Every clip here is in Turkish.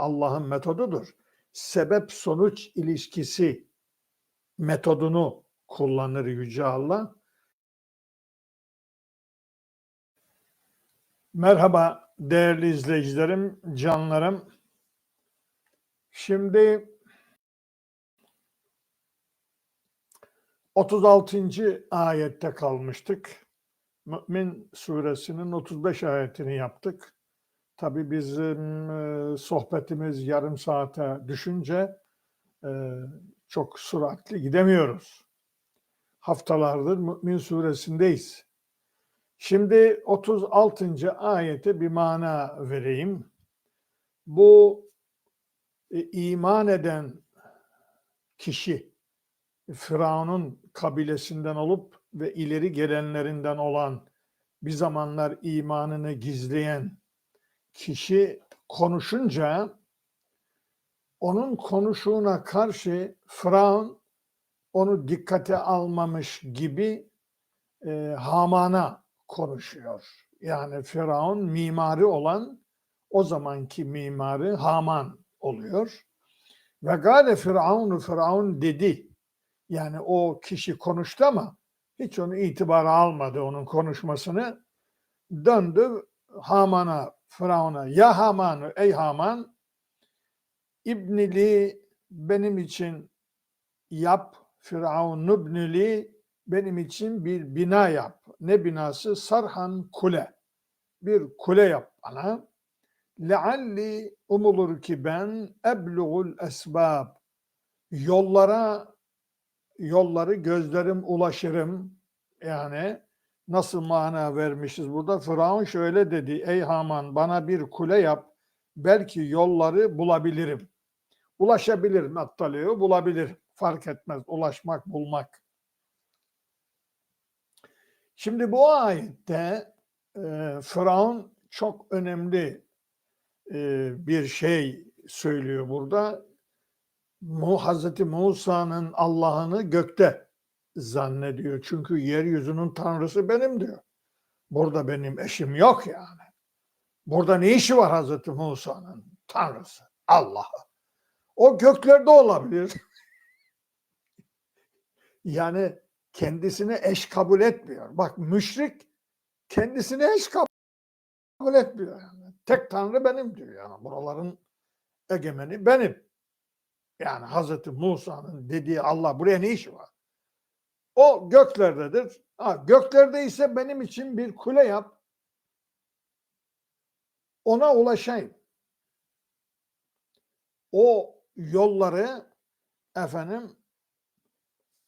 Allah'ın metodudur. Sebep-sonuç ilişkisi metodunu kullanır Yüce Allah. Merhaba değerli izleyicilerim, canlarım. Şimdi 36. ayette kalmıştık. Mü'min suresinin 35 ayetini yaptık. Tabii bizim sohbetimiz yarım saate düşünce çok süratli gidemiyoruz. Haftalardır Mü'min suresindeyiz. Şimdi 36. ayete bir mana vereyim. Bu iman eden kişi, Firavun'un kabilesinden olup ve ileri gelenlerinden olan, bir zamanlar imanını gizleyen kişi konuşunca onun konuşuğuna karşı Firavun onu dikkate almamış gibi Haman'a konuşuyor. Yani Firavun mimari olan, o zamanki mimarı Haman oluyor. Ve gâle Firavun dedi. Yani o kişi konuştu ama hiç onu itibara almadı, onun konuşmasını. Döndü Haman'a, Firavun'a. Ya Haman, ey Haman, İbnili benim için yap, Firavun nubnili benim için bir bina yap. Ne binası? Sarhan kule. Bir kule yap bana. Lealli umulur ki ben eblugul esbab. Yolları gözlerim ulaşırım. Yani nasıl mana vermişiz burada? Firavun şöyle dedi. Ey Haman, bana bir kule yap. Belki yolları bulabilirim. Ulaşabilirim. Attaliyor bulabilirim. Fark etmez. Ulaşmak, bulmak. Şimdi bu ayette Firavun çok önemli bir şey söylüyor burada. Hazreti Musa'nın Allah'ını gökte zannediyor. Çünkü yeryüzünün tanrısı benim diyor. Burada benim eşim yok yani. Burada ne işi var Hazreti Musa'nın tanrısı? Allah'ı. O göklerde olabilir. Yani kendisine eş kabul etmiyor. Bak müşrik kendisine eş kabul etmiyor yani. Tek tanrı benim diyor yani. Buraların egemeni benim. Yani Hazreti Musa'nın dediği Allah buraya ne işi var? O göklerdedir. Göklerde ise benim için bir kule yap. Ona ulaşayım. O yolları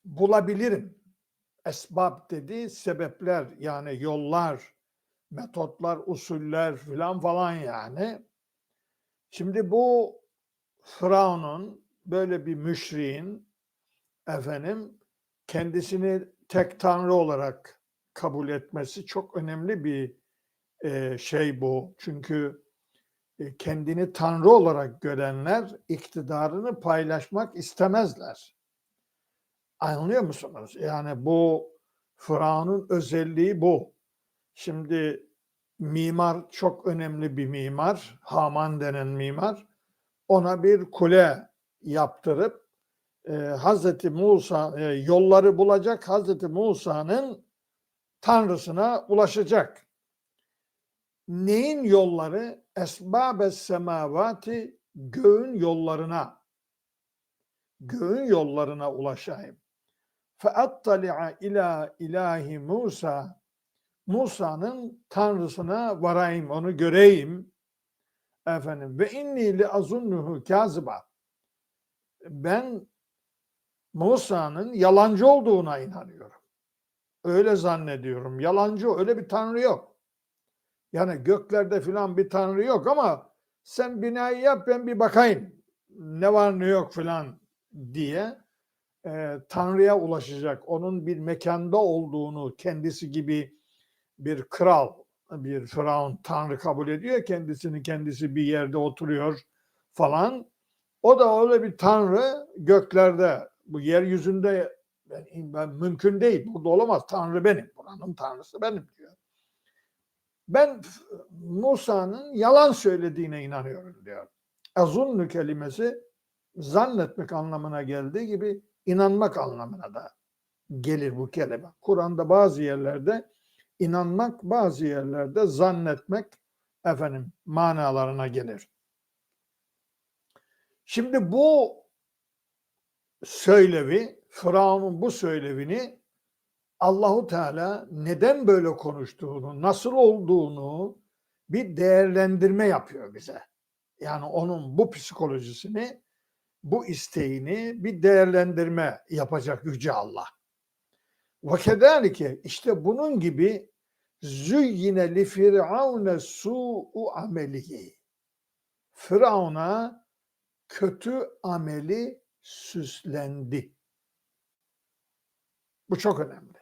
bulabilirim. Esbab dediği sebepler yani yollar, metotlar, usuller falan yani. Şimdi bu Firavun'un böyle bir müşriğin kendisini tek tanrı olarak kabul etmesi çok önemli bir şey bu. Çünkü kendini tanrı olarak görenler iktidarını paylaşmak istemezler. Anlıyor musunuz? Yani bu Firavun'un özelliği bu. Şimdi mimar çok önemli bir mimar. Haman denen mimar. Ona bir kule yaptırıp Hazreti Musa yolları bulacak, Hazreti Musa'nın tanrısına ulaşacak. Neyin yolları? Esbâbes semâvâti, göğün yollarına. Göğün yollarına ulaşayım. Feattali'a ila ilahi Musa, Musa'nın tanrısına varayım, onu göreyim. Ve inni li azunnuhu kâziba. Ben Musa'nın yalancı olduğuna inanıyorum. Öyle zannediyorum. Yalancı, öyle bir tanrı yok. Yani göklerde filan bir tanrı yok ama sen binayı yap ben bir bakayım. Ne var ne yok filan diye Tanrı'ya ulaşacak. Onun bir mekanda olduğunu kendisi gibi bir kral, bir Firavun Tanrı kabul ediyor. Kendisi bir yerde oturuyor falan. O da öyle bir Tanrı göklerde, bu yeryüzünde ben mümkün değil. Burada olamaz. Tanrı benim. Buranın Tanrısı benim diyor. Ben Musa'nın yalan söylediğine inanıyorum diyor. Ezunnu kelimesi zannetmek anlamına geldiği gibi inanmak anlamına da gelir bu kelime. Kur'an'da bazı yerlerde inanmak, bazı yerlerde zannetmek manalarına gelir. Şimdi bu söylevi, Firavun'un bu söylevini Allahu Teala neden böyle konuştuğunu, nasıl olduğunu bir değerlendirme yapıyor bize. Yani onun bu psikolojisini, bu isteğini bir değerlendirme yapacak Yüce Allah. Ve kedalike işte bunun gibi züyyine li firavune su'u amelihi. Firavun'a kötü ameli süslendi. Bu çok önemli.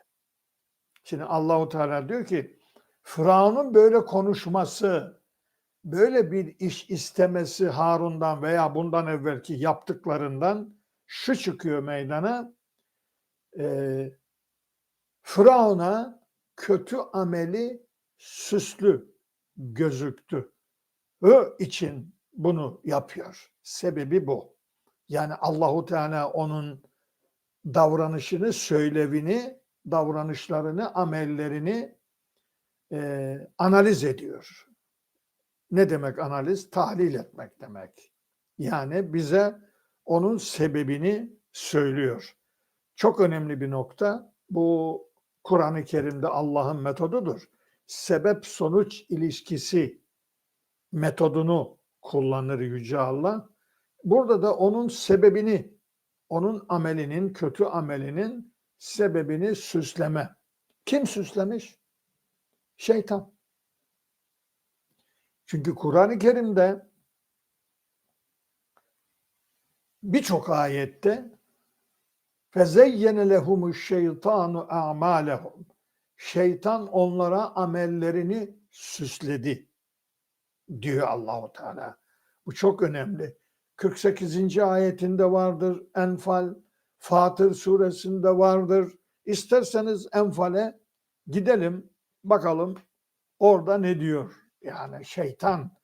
Şimdi Allahu Teala diyor ki Firavun'un böyle konuşması, böyle bir iş istemesi Harun'dan veya bundan evvelki yaptıklarından şu çıkıyor meydana. Firavun'a kötü ameli süslü gözüktü. O için bunu yapıyor. Sebebi bu. Yani Allahu Teala onun davranışını, söylevini, davranışlarını, amellerini analiz ediyor. Ne demek analiz? Tahlil etmek demek. Yani bize onun sebebini söylüyor. Çok önemli bir nokta. Bu Kur'an-ı Kerim'de Allah'ın metodudur. Sebep-sonuç ilişkisi metodunu kullanır Yüce Allah. Burada da onun sebebini, onun amelinin, kötü amelinin sebebini süsleme. Kim süslemiş? Şeytan. Çünkü Kur'an-ı Kerim'de birçok ayette فَزَيَّنَ لَهُمُ الشَّيْطَانُ اَعْمَالَهُمْ Şeytan onlara amellerini süsledi diyor Allahu Teala. Bu çok önemli. 48. ayetinde vardır Enfal, Fatır suresinde vardır. İsterseniz Enfal'e gidelim bakalım orada ne diyor. Yani şeytan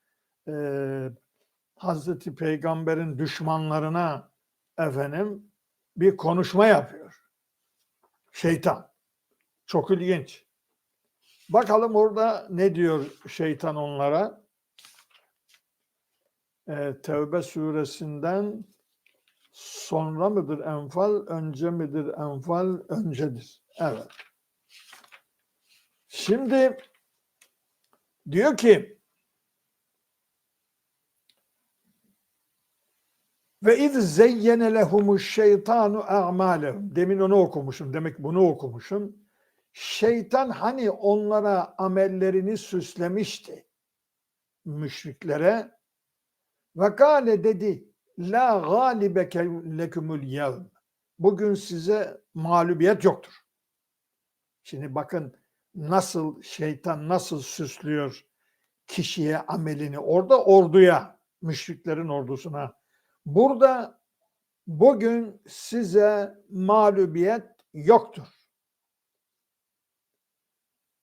Hazreti Peygamber'in düşmanlarına bir konuşma yapıyor. Şeytan. Çok ilginç. Bakalım orada ne diyor şeytan onlara? Tevbe suresinden sonra mıdır Enfal, önce midir Enfal? Öncedir. Evet. Şimdi diyor ki ve iz zeyyene lehumuş şeytanu a'malehum. Demin onu okumuşum. Demek bunu okumuşum. Şeytan hani onlara amellerini süslemişti müşriklere. Ve kâle dedi la gâlibeke lekumul yevm. Bugün size mağlubiyet yoktur. Şimdi bakın nasıl şeytan nasıl süslüyor kişiye amelini. Orada orduya, müşriklerin ordusuna. Burada bugün size mağlubiyet yoktur.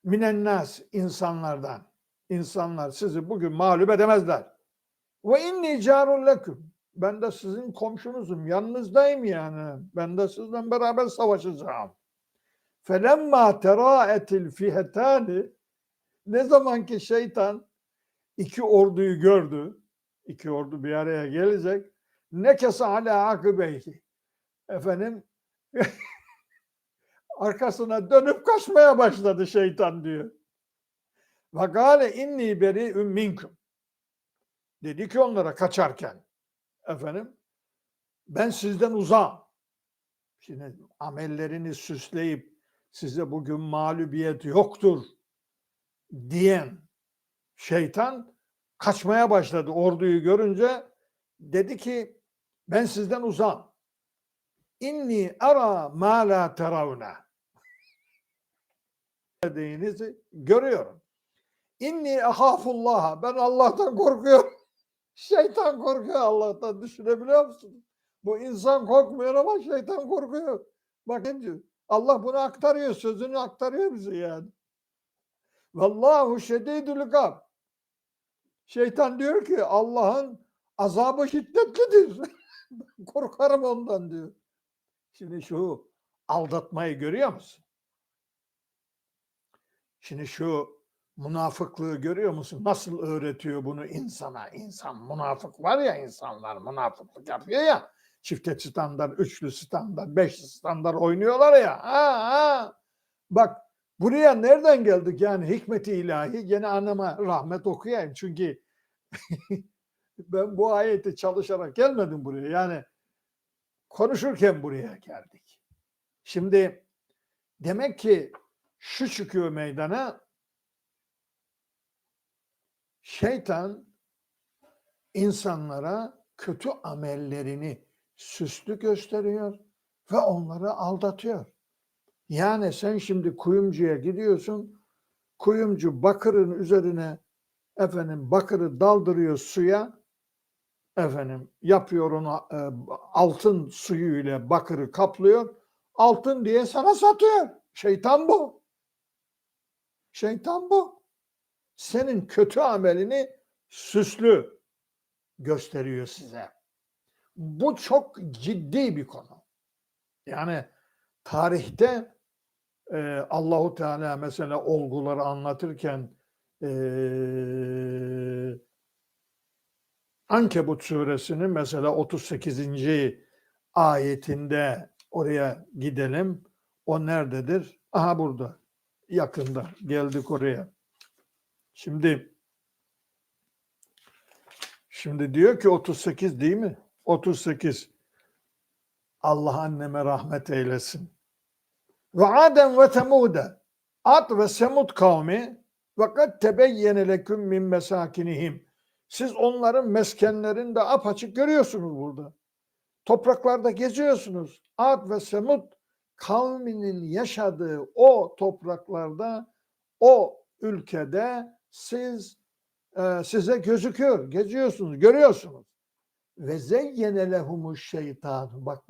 Minennas insanlardan. İnsanlar sizi bugün mağlup edemezler. Ve inni carun leküm. Ben de sizin komşunuzum. Yanınızdayım yani. Ben de sizden beraber savaşacağım. Felemma teraetil fihetani. Ne zaman ki şeytan iki orduyu gördü. İki ordu bir araya gelecek. Nekese ala akibeyhi. Arkasına dönüp kaçmaya başladı şeytan diyor. Ve gâle inni beri'ün minkum. Dedi ki onlara kaçarken ben sizden uzağım. Şimdi amellerini süsleyip size bugün mağlubiyet yoktur diyen şeytan kaçmaya başladı orduyu görünce. Dedi ki ben sizden uzağım. İnni ara ma la teravne. Dediğinizi görüyorum. İnni ahafullah. Ben Allah'tan korkuyorum. Şeytan korkuyor Allah'tan. Düşünebiliyor musunuz? Bu insan korkmuyor ama şeytan korkuyor. Bak ne diyor? Allah bunu aktarıyor. Sözünü aktarıyor bize yani. Vallahu şedidül ikab. Şeytan diyor ki Allah'ın azabı şiddetlidir. Korkarım ondan diyor. Şimdi şu aldatmayı görüyor musun? Şimdi şu münafıklığı görüyor musun? Nasıl öğretiyor bunu insana? İnsan münafık var ya, insanlar münafıklık yapıyor ya. Çifte standart, üçlü standart, beşli standart oynuyorlar ya. Ha, ha. Bak buraya nereden geldik yani hikmeti ilahi? Gene anneme rahmet okuyayım. Çünkü ben bu ayeti çalışarak gelmedim buraya. Yani konuşurken buraya geldik. Şimdi demek ki şu çıkıyor meydana, şeytan insanlara kötü amellerini süslü gösteriyor ve onları aldatıyor. Yani sen şimdi kuyumcuya gidiyorsun, kuyumcu bakırın üzerine bakırı daldırıyor suya, yapıyor onu altın suyuyla bakırı kaplıyor, altın diye sana satıyor. Şeytan bu. Şeytan bu. Senin kötü amelini süslü gösteriyor size. Bu çok ciddi bir konu. Yani tarihte Allahu Teala mesela olguları anlatırken Ankebut suresinin mesela 38. ayetinde oraya gidelim. O nerededir? Aha burada. Yakında. Geldik oraya. Şimdi diyor ki 38 değil mi? 38. Allah anneme rahmet eylesin. Ve Adem ve Temude. Ad ve Semud kavmi ve kad tebeyyene leküm min mesakinihim. Siz onların meskenlerinde apaçık görüyorsunuz burada. Topraklarda geziyorsunuz. Ad ve Semud kavminin yaşadığı o topraklarda, o ülkede size gözüküyor, geziyorsunuz, görüyorsunuz. Ve zeyyene lehumuş şeytan. Bak.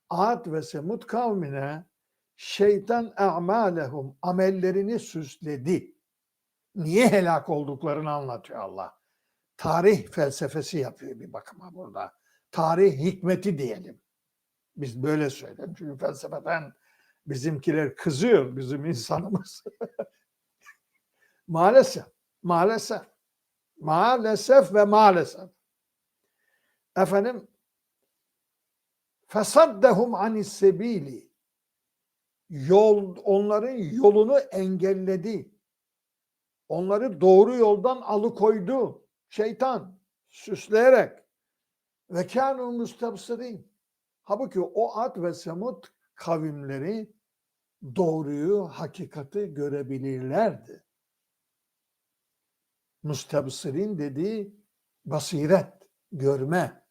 Ad ve Semud kavmine şeytan a'malehum, amellerini süsledi. Niye helak olduklarını anlatıyor Allah. Tarih felsefesi yapıyor bir bakıma burada. Tarih hikmeti diyelim. Biz böyle söyleyelim. Çünkü felsefeden bizimkiler kızıyor, bizim insanımız. Maalesef. Maalesef ve maalesef. Fesaddehum anis sebili. Onların yolunu engelledi. Onları doğru yoldan alıkoydu. Şeytan süsleyerek. Ve kânû mustabsirîn. Halbuki o Ad ve Semud kavimleri doğruyu, hakikati görebilirlerdi. Mustabsirin dediği basiret, görme.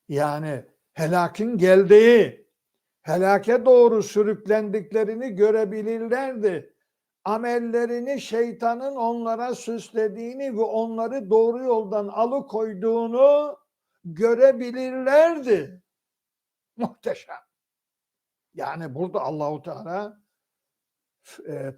Yani helakın geldiği, helake doğru sürüklendiklerini görebilirlerdi. Amellerini şeytanın onlara süslediğini ve onları doğru yoldan alıkoyduğunu görebilirlerdi. Muhteşem. Yani burada Allahu Teala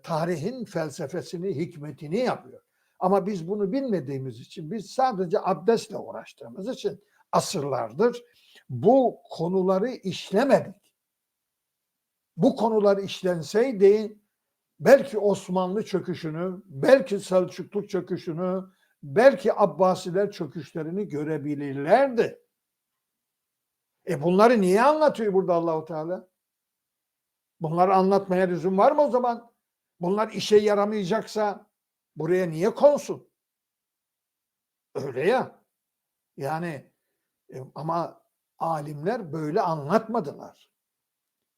tarihin felsefesini, hikmetini yapıyor. Ama biz bunu bilmediğimiz için, biz sadece abdestle uğraştığımız için asırlardır bu konuları işlemedik. Bu konular işlenseydi belki Osmanlı çöküşünü, belki Selçuklu çöküşünü, belki Abbasiler çöküşlerini görebilirlerdi. Bunları niye anlatıyor burada Allahu Teala? Bunları anlatmaya lüzum var mı o zaman? Bunlar işe yaramayacaksa buraya niye konsun? Öyle ya. Yani ama alimler böyle anlatmadılar.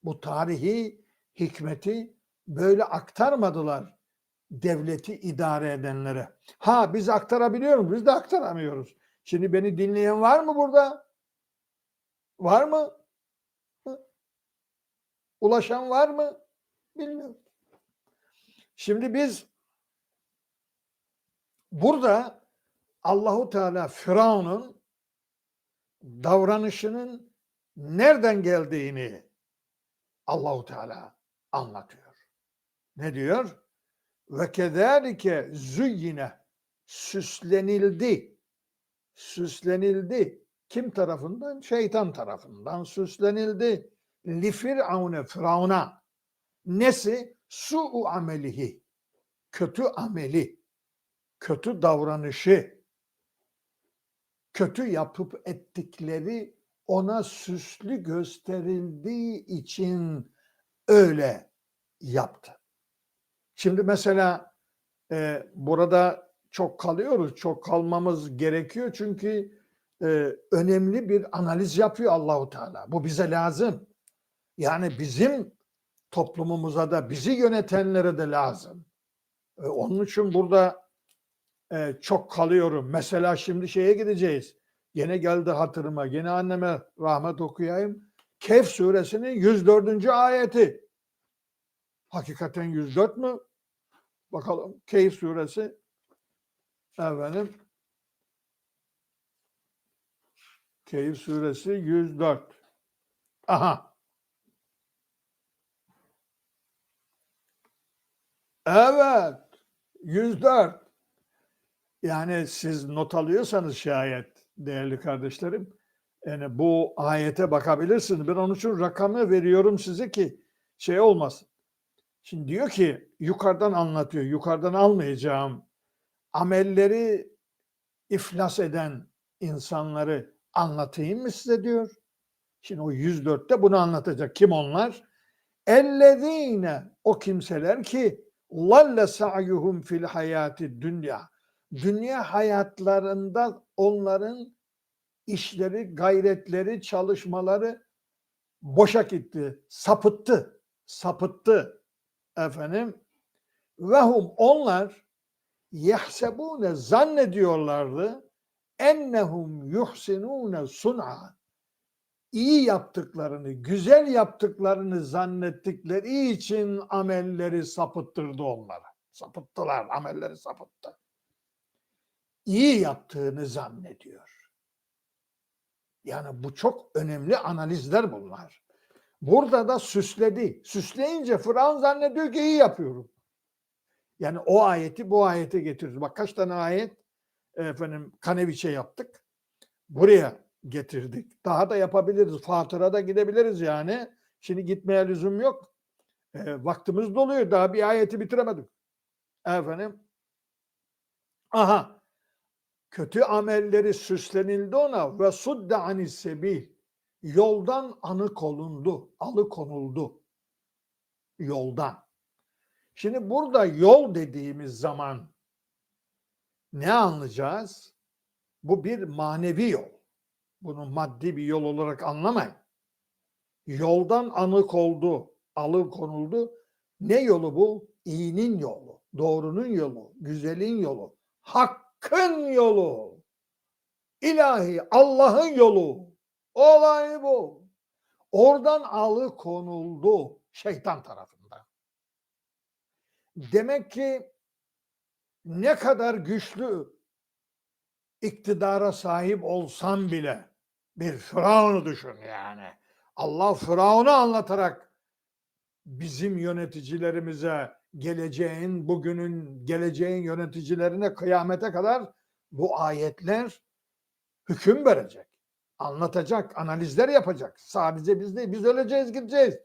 Bu tarihi hikmeti böyle aktarmadılar devleti idare edenlere. Ha biz aktarabiliyoruz, biz de aktaramıyoruz. Şimdi beni dinleyen var mı burada? Var mı? Ulaşan var mı? Bilmiyorum. Şimdi biz burada Allahu Teala Firavun'un davranışının nereden geldiğini Allahu Teala anlatıyor. Ne diyor? Ve kezalike züyyine, süslenildi. süslenildi. Kim tarafından? Şeytan tarafından süslenildi. Li Firavune, Firavun'a. Nesi? Su'u amelihi. Kötü ameli, kötü davranışı, kötü yapıp ettikleri ona süslü gösterildiği için öyle yaptı. Şimdi mesela burada çok kalıyoruz, çok kalmamız gerekiyor çünkü önemli bir analiz yapıyor Allahu Teala. Bu bize lazım. Yani bizim toplumumuza da, bizi yönetenlere de lazım. Onun için burada çok kalıyorum. Mesela şimdi şeye gideceğiz. Gene geldi hatırıma. Gene anneme rahmet okuyayım. Kehf suresinin 104. ayeti. Hakikaten 104 mü? Bakalım. Kehf suresi efendim. Kehf suresi 104. Aha. Evet. 104. Yani siz not alıyorsanız şayet değerli kardeşlerim, yani bu ayete bakabilirsiniz. Ben onun için rakamı veriyorum size ki şey olmasın. Şimdi diyor ki yukarıdan anlatıyor. Yukarıdan almayacağım. Amelleri iflas eden insanları anlatayım mı size diyor. Şimdi o 104'te bunu anlatacak. Kim onlar? Ellezine, o kimseler ki lalle sa'yuhum fil hayati dünya. Dünya hayatlarında onların işleri, gayretleri, çalışmaları boşa gitti, sapıttı, sapıttı efendim. Ve hum, onlar yahsebune, zannediyorlardı ennehum yuhsinune sun'a, iyi yaptıklarını, güzel yaptıklarını zannettikleri için amelleri sapıttırdı onları. Sapıttılar, amelleri sapıttı. İyi yaptığını zannediyor. Yani bu çok önemli analizler bunlar. Burada da süsledi. Süsleyince Firavun zannediyor ki iyi yapıyorum. Yani o ayeti bu ayete getiriyoruz. Bak kaç tane ayet efendim Kaneviçe yaptık. Buraya getirdik. Daha da yapabiliriz. Fatıra'da gidebiliriz yani. Şimdi gitmeye lüzum yok. Vaktimiz doluyor. Daha bir ayeti bitiremedik. Efendim. Aha. Kötü amelleri süslenildi ona ve sudde anis sebil. Yoldan alıkonuldu. Yoldan. Şimdi burada yol dediğimiz zaman ne anlayacağız? Bu bir manevi yol. Bunu maddi bir yol olarak anlamayın. Yoldan alıkonuldu. Ne yolu bu? İyinin yolu, doğrunun yolu, güzelin yolu, hakkın yolu, ilahi Allah'ın yolu. Olay bu. Oradan alıkonuldu şeytan tarafından. Demek ki ne kadar güçlü iktidara sahip olsan bile bir Firavun'u düşün yani. Allah Firavun'u anlatarak bizim yöneticilerimize, geleceğin yöneticilerine kıyamete kadar bu ayetler hüküm verecek. Anlatacak, analizler yapacak. Sadece biz değil, biz öleceğiz, gideceğiz.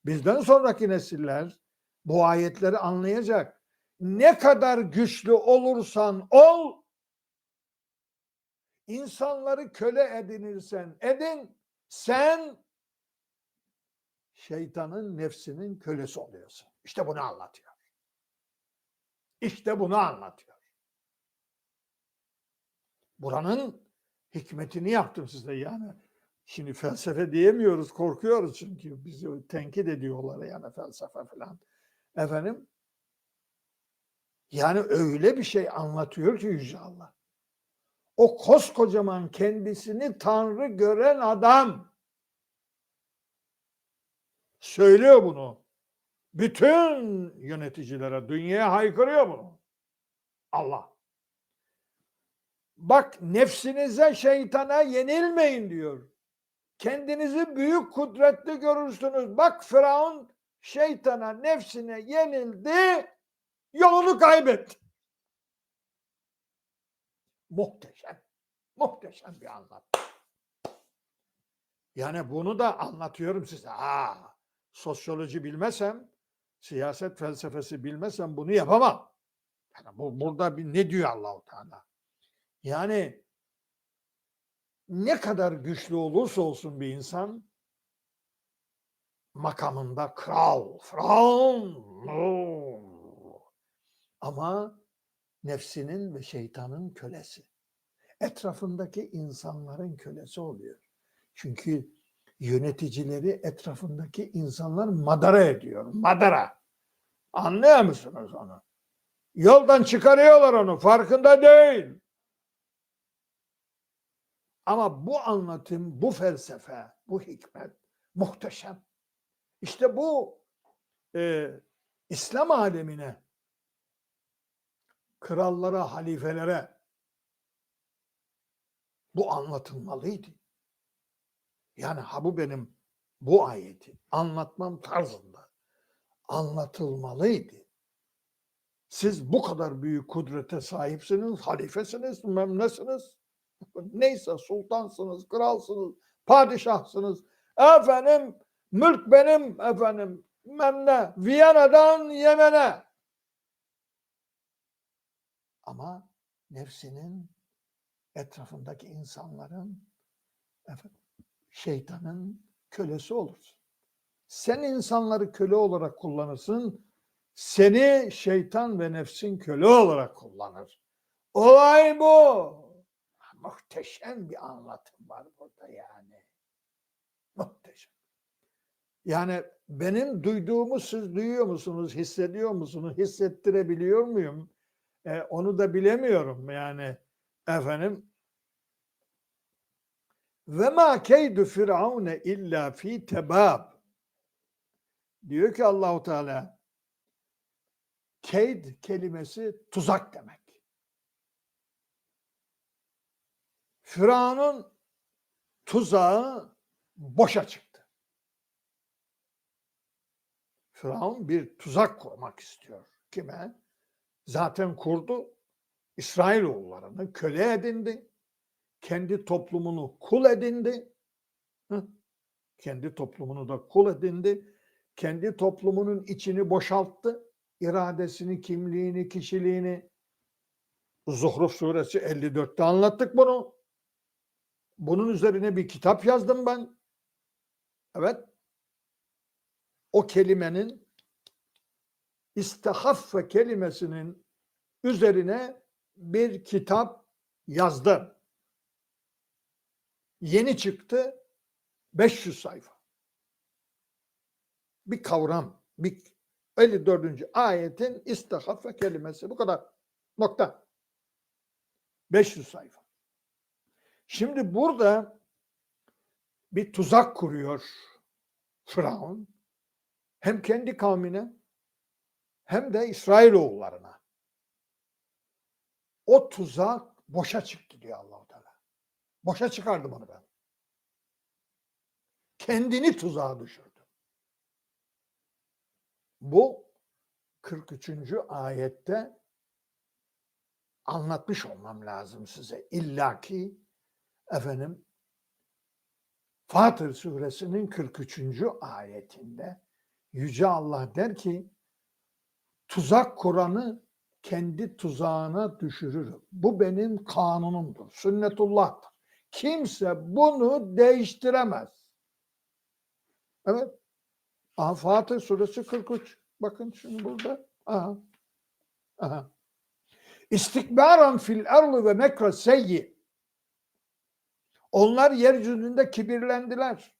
Bizden sonraki nesiller bu ayetleri anlayacak. Ne kadar güçlü olursan ol, insanları köle edinirsen edin, sen şeytanın nefsinin kölesi oluyorsun. İşte bunu anlatıyor. İşte bunu anlatıyor. Buranın hikmetini yaptım size yani. Şimdi felsefe diyemiyoruz, korkuyoruz çünkü bizi tenkit ediyorlar yani felsefe falan. Efendim, yani öyle bir şey anlatıyor ki Yüce Allah. O koskocaman kendisini Tanrı gören adam söylüyor bunu. Bütün yöneticilere, dünyaya haykırıyor bunu. Allah. Bak nefsinize, şeytana yenilmeyin diyor. Kendinizi büyük kudretli görürsünüz. Bak Firavun şeytana, nefsine yenildi, yolunu kaybetti. Muhteşem. Muhteşem bir anlatım. Yani bunu da anlatıyorum size. Sosyoloji bilmesem, siyaset felsefesi bilmesem bunu yapamam. Yani burada ne diyor Allah-u Teala? Yani ne kadar güçlü olursa olsun bir insan makamında kral, ama nefsinin ve şeytanın kölesi. Etrafındaki insanların kölesi oluyor. Çünkü yöneticileri etrafındaki insanlar madara ediyor. Madara. Anlıyor musunuz onu? Yoldan çıkarıyorlar onu. Farkında değil. Ama bu anlatım, bu felsefe, bu hikmet muhteşem. İşte bu İslam alemine, krallara, halifelere bu anlatılmalıydı. Yani bu benim bu ayeti anlatmam tarzında anlatılmalıydı. Siz bu kadar büyük kudrete sahipsiniz, halifesiniz, nesiniz? Neyse sultansınız, kralsınız, padişahsınız. Efendim mülk benim efendim. Ne? Viyana'dan Yemen'e. Ama nefsinin, etrafındaki insanların, şeytanın kölesi olursun. Sen insanları köle olarak kullanırsın. Seni şeytan ve nefsin köle olarak kullanır. Olay bu. Muhteşem bir anlatım var burada yani. Muhteşem. Yani benim duyduğumu siz duyuyor musunuz, hissediyor musunuz, hissettirebiliyor muyum? Onu da bilemiyorum yani efendim. Ve ma keydu firavune illa fi tebab. Diyor ki Allahu Teala, keyd kelimesi tuzak demek. Firavun'un tuzağı boşa çıktı. Firavun bir tuzak kurmak istiyor. Kime? Zaten kurdu. İsrailoğullarını köle edindi. Kendi toplumunu kul edindi. Kendi toplumunu da kul edindi. Kendi toplumunun içini boşalttı. İradesini, kimliğini, kişiliğini. Zuhruf suresi 54'te anlattık bunu. Bunun üzerine bir kitap yazdım ben. Evet. O kelimenin istihaffe kelimesinin üzerine bir kitap yazdım. Yeni çıktı. 500 sayfa. Bir kavram. 54. ayetin istihaffe kelimesi. Bu kadar. Nokta. 500 sayfa. Şimdi burada bir tuzak kuruyor Firavun. Hem kendi kavmine hem de İsrailoğullarına. O tuzak boşa çıktı diyor Allah-u Teala. Boşa çıkardım onu ben. Kendini tuzağa düşürdü. Bu 43. ayette anlatmış olmam lazım size. İlla ki efendim Fatır suresinin 43. ayetinde Yüce Allah der ki tuzak kuranı kendi tuzağına düşürürüm. Bu benim kanunumdur. Sünnetullah'tır. Kimse bunu değiştiremez. Evet. Fatır suresi 43. Bakın şimdi burada. Aha. İstikbaran fil ardı ve mekre seyyi. Onlar yeryüzünde kibirlendiler.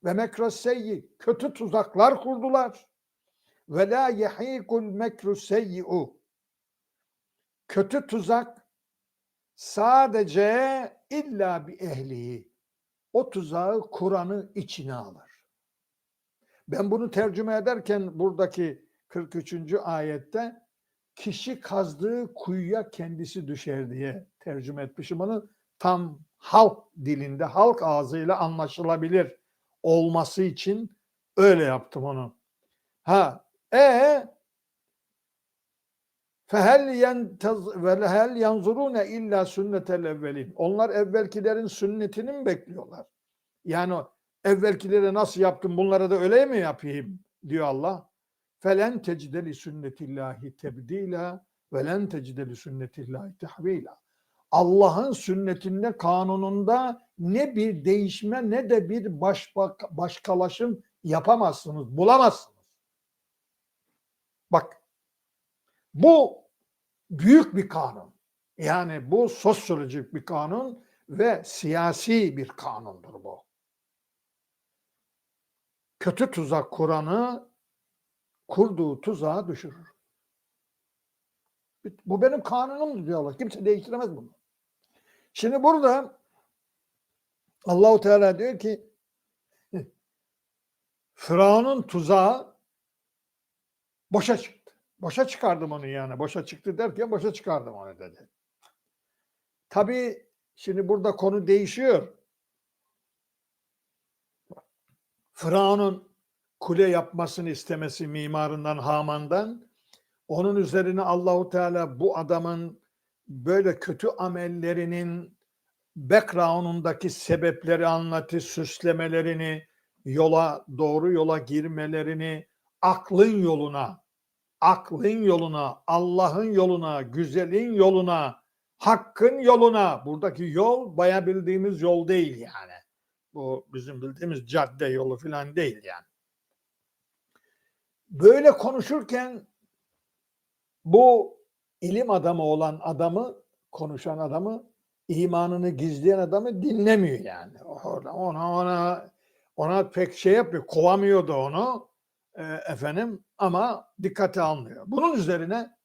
Ve mekre seyyi. Kötü tuzaklar kurdular. Ve la yehikul mekru seyyi'u. Kötü tuzak sadece illa bir ehlihi. O tuzağı Kur'an'ı içine alır. Ben bunu tercüme ederken buradaki 43. ayette kişi kazdığı kuyuya kendisi düşer diye tercüme etmişim onu. Tam halk dilinde, halk ağzıyla anlaşılabilir olması için öyle yaptım onu. فَهَلْ يَنْظُرُونَ اِلَّا سُنَّةَ الْاَوَّلِينَ. Onlar evvelkilerin sünnetini mi bekliyorlar? Yani evvelkileri nasıl yaptım, bunlara da öyle mi yapayım diyor Allah. فَلَنْ تَجِدَ لِسُنَّةِ اللّٰهِ تَبْد۪يلًا وَلَنْ تَجِدَ لِسُنَّةِ اللّٰهِ تَحْو۪يلًا. Allah'ın sünnetinde, kanununda ne bir değişme ne de bir başkalaşım yapamazsınız, bulamazsınız. Bak, bu büyük bir kanun. Yani bu sosyolojik bir kanun ve siyasi bir kanundur bu. Kötü tuzak kuranı kurduğu tuzağa düşürür. Bu benim kanunum diyorlar. Kimse değiştiremez bunu. Şimdi burada Allahu Teala diyor ki Firavun'un tuzağı boşa çıktı. Boşa çıkardım onu yani. Boşa çıktı derken boşa çıkardım onu dedi. Tabii şimdi burada konu değişiyor. Firavun'un kule yapmasını istemesi mimarından, Haman'dan, onun üzerine Allahu Teala bu adamın böyle kötü amellerinin background'undaki sebepleri anlatı, süslemelerini, doğru yola girmelerini, aklın yoluna, Allah'ın yoluna, güzelin yoluna, hakkın yoluna, buradaki yol bayağı bildiğimiz yol değil yani. Bu bizim bildiğimiz cadde yolu falan değil yani. Böyle konuşurken bu ilim adamı olan adamı, konuşan adamı, imanını gizleyen adamı dinlemiyor yani. Ona pek şey yapıyor, kovamıyordu onu ama dikkate almıyor. Bunun üzerine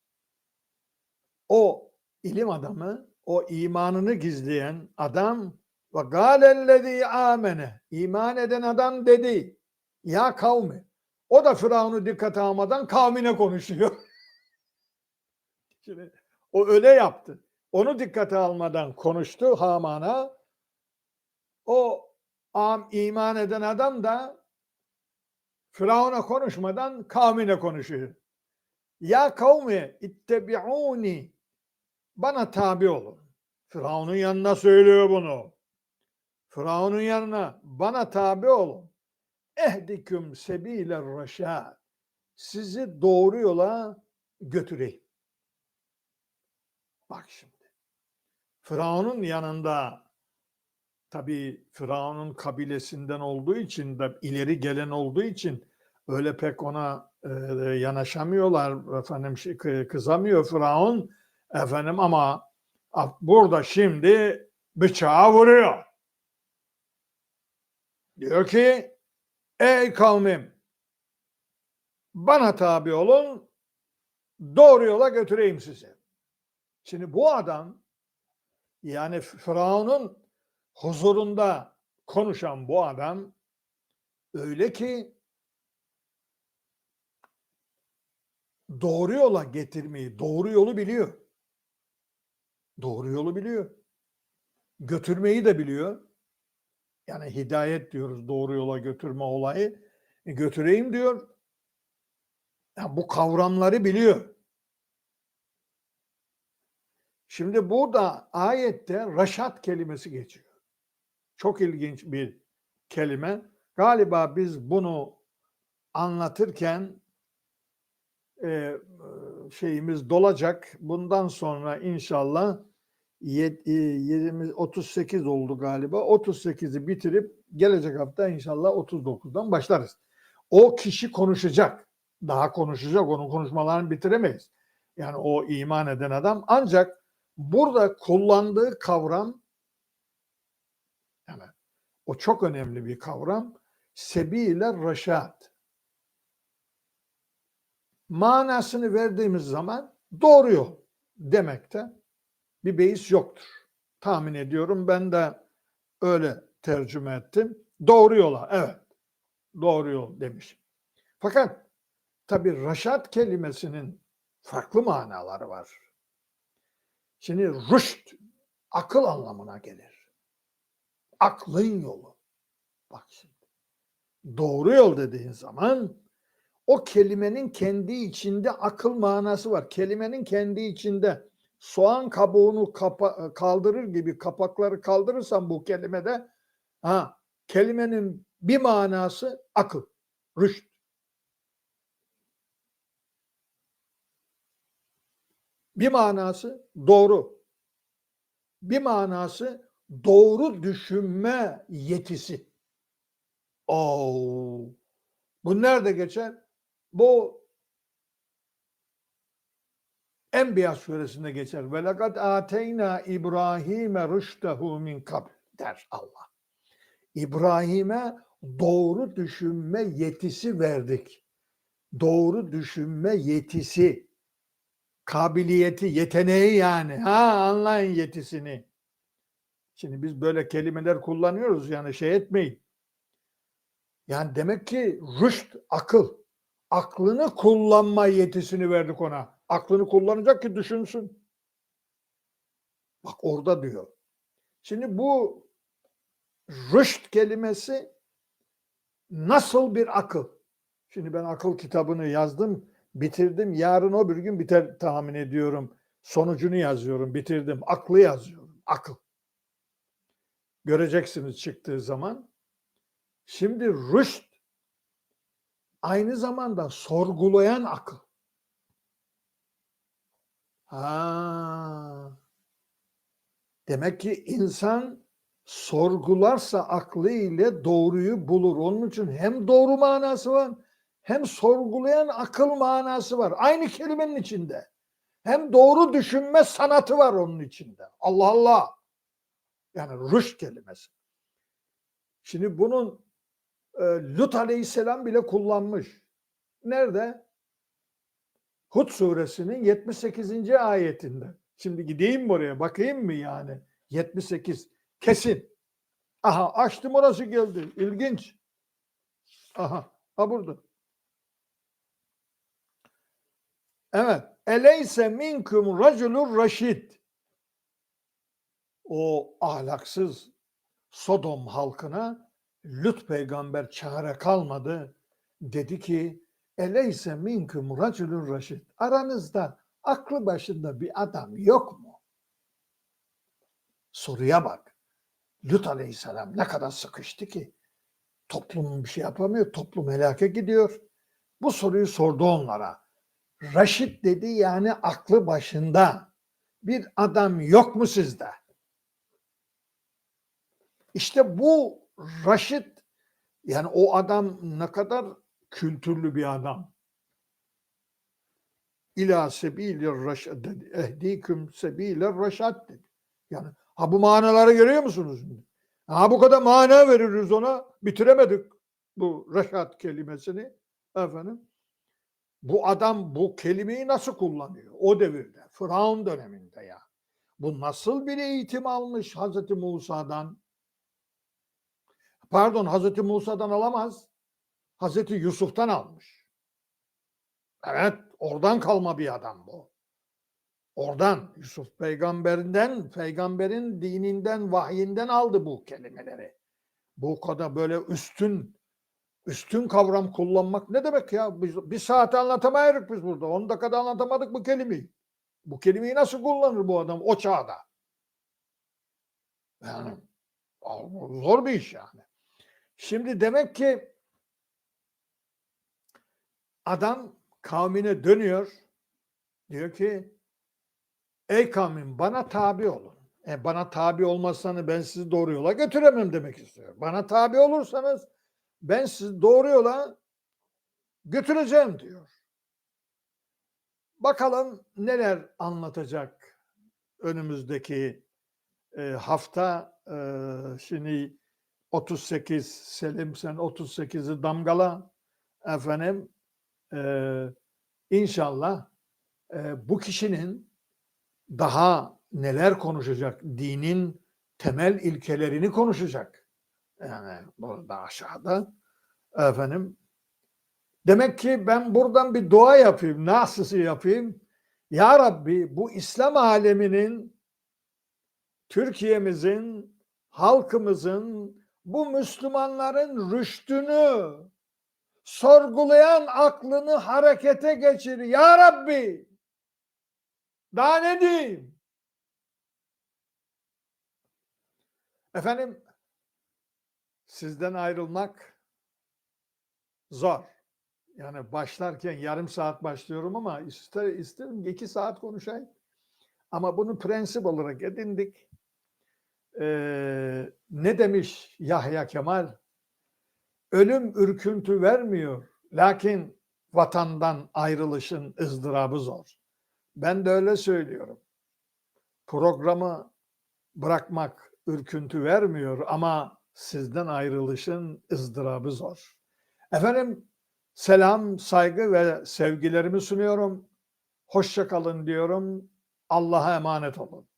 o ilim adamı, o imanını gizleyen adam ve gâlellezî âmene, iman eden adam dedi, ya kavmi. O da Firavun'u dikkate almadan kavmine konuşuyor. Şimdi o öyle yaptı. Onu dikkate almadan konuştu Haman'a. O iman eden adam da Firavun'a konuşmadan kavmine konuşuyor. Ya kavmi ittebi'uni, bana tabi olun. Firavun'un yanına söylüyor bunu. Firavun'un yanına bana tabi olun. Ehdiküm sebiler reşâd. Sizi doğru yola götüreyim. Bak şimdi. Firavun'un yanında, tabii Firavun'un kabilesinden olduğu için de ileri gelen olduğu için öyle pek ona yanaşamıyorlar, kızamıyor Firavun ama burada şimdi bıçağı vuruyor. Diyor ki ey kavmim, bana tabi olun, doğru yola götüreyim sizi. Şimdi bu adam, yani Firavun'un huzurunda konuşan bu adam öyle ki doğru yola getirmeyi, doğru yolu biliyor. Doğru yolu biliyor. Götürmeyi de biliyor. Yani hidayet diyoruz, doğru yola götürme olayı. Götüreyim diyor. Yani bu kavramları biliyor. Şimdi burada ayette raşat kelimesi geçiyor. Çok ilginç bir kelime. Galiba biz bunu anlatırken şeyimiz dolacak. Bundan sonra inşallah 38 oldu galiba. 38'i bitirip gelecek hafta inşallah 39'dan başlarız. O kişi konuşacak. Daha konuşacak. Onun konuşmalarını bitiremeyiz. Yani o iman eden adam. Ancak burada kullandığı kavram, yani o çok önemli bir kavram. Sebiler reşad. Manasını verdiğimiz zaman doğru yol demekte bir beis yoktur. Tahmin ediyorum, ben de öyle tercüme ettim. Doğru yola, evet. Doğru yol demiş. Fakat tabii raşat kelimesinin farklı manaları var. Şimdi rüşt, akıl anlamına gelir. Aklın yolu. Bak şimdi. Doğru yol dediğin zaman o kelimenin kendi içinde akıl manası var. Kelimenin kendi içinde soğan kabuğunu kaldırır gibi kapakları kaldırırsan bu kelimede kelimenin bir manası akıl, rüşt. Bir manası doğru. Bir manası doğru düşünme yetisi. Oo. Bu nerede geçer? Bu Enbiya suresinde geçer. Ve lekad ateyna İbrahim'e rüştehu min kabl der Allah. İbrahim'e doğru düşünme yetisi verdik. Doğru düşünme yetisi, kabiliyeti, yeteneği yani. Anlayın yetisini. Şimdi biz böyle kelimeler kullanıyoruz yani şey etmeyin. Yani demek ki rüşt, akıl. Aklını kullanma yetisini verdik ona. Aklını kullanacak ki düşünsün. Bak orada diyor. Şimdi bu rüşt kelimesi nasıl bir akıl? Şimdi ben akıl kitabını yazdım, bitirdim. Yarın o bir gün biter tahmin ediyorum. Sonucunu yazıyorum, bitirdim. Aklı yazıyorum. Akıl. Göreceksiniz çıktığı zaman. Şimdi rüşt aynı zamanda sorgulayan akıl. Demek ki insan sorgularsa aklı ile doğruyu bulur. Onun için hem doğru manası var hem sorgulayan akıl manası var. Aynı kelimenin içinde. Hem doğru düşünme sanatı var onun içinde. Allah Allah. Yani rüşt kelimesi. Şimdi bunun Lut Aleyhisselam bile kullanmış. Nerede? Hud suresinin 78. ayetinde. Şimdi gideyim oraya bakayım mı yani? 78 kesin. Aha açtım orası geldi. İlginç. Aha burada. Evet. Eleyse minkum raculur raşid. O ahlaksız Sodom halkına Lut peygamber çare kalmadı. Dedi ki eleyse minkum raculur raşid. Aranızda aklı başında bir adam yok mu? Soruya bak. Lut aleyhisselam ne kadar sıkıştı ki toplum bir şey yapamıyor. Toplum helake gidiyor. Bu soruyu sordu onlara. Raşid dedi yani aklı başında bir adam yok mu sizde? İşte bu Raşid yani o adam ne kadar kültürlü bir adam. İlâ sebilir raşad dedi. Ehdiküm sebilir raşad dedi. Yani bu manaları görüyor musunuz? Bu kadar mana veririz ona. Bitiremedik bu raşad kelimesini. Efendim. Bu adam bu kelimeyi nasıl kullanıyor? O devirde. Firavun döneminde ya. Bu nasıl bir eğitim almış Hazreti Musa'dan? Pardon Hazreti Musa'dan alamaz. Hazreti Yusuf'tan almış. Evet oradan kalma bir adam bu. Oradan Yusuf peygamberinden, peygamberin dininden, vahyinden aldı bu kelimeleri. Bu kadar böyle üstün kavram kullanmak ne demek ya? Biz bir saat anlatamayız biz burada. 10 dakikada anlatamadık bu kelimeyi. Bu kelimeyi nasıl kullanır bu adam o çağda? Yani zor bir iş yani. Şimdi demek ki adam kavmine dönüyor. Diyor ki ey kavmim bana tabi olun. Bana tabi olmazsanız ben sizi doğru yola götüremem demek istiyor. Bana tabi olursanız ben sizi doğru yola götüreceğim diyor. Bakalım neler anlatacak önümüzdeki hafta. Şimdi 38 Selim sen 38'i damgala efendim. İnşallah bu kişinin daha neler konuşacak? Dinin temel ilkelerini konuşacak. Yani burada aşağıda efendim. Demek ki ben buradan bir dua yapayım. Nasıl yapayım? Ya Rabbi bu İslam aleminin, Türkiye'mizin, halkımızın, bu Müslümanların rüştünü, sorgulayan aklını harekete geçir. Ya Rabbi, daha ne diyeyim? Efendim, sizden ayrılmak zor. Yani başlarken yarım saat başlıyorum ama isterim ki 2 saat konuşayım. Ama bunu prensip olarak edindik. Ne demiş Yahya Kemal? Ölüm ürküntü vermiyor. Lakin vatandan ayrılışın ızdırabı zor. Ben de öyle söylüyorum. Programı bırakmak ürküntü vermiyor ama sizden ayrılışın ızdırabı zor. Efendim, selam, saygı ve sevgilerimi sunuyorum. Hoşça kalın diyorum. Allah'a emanet olun.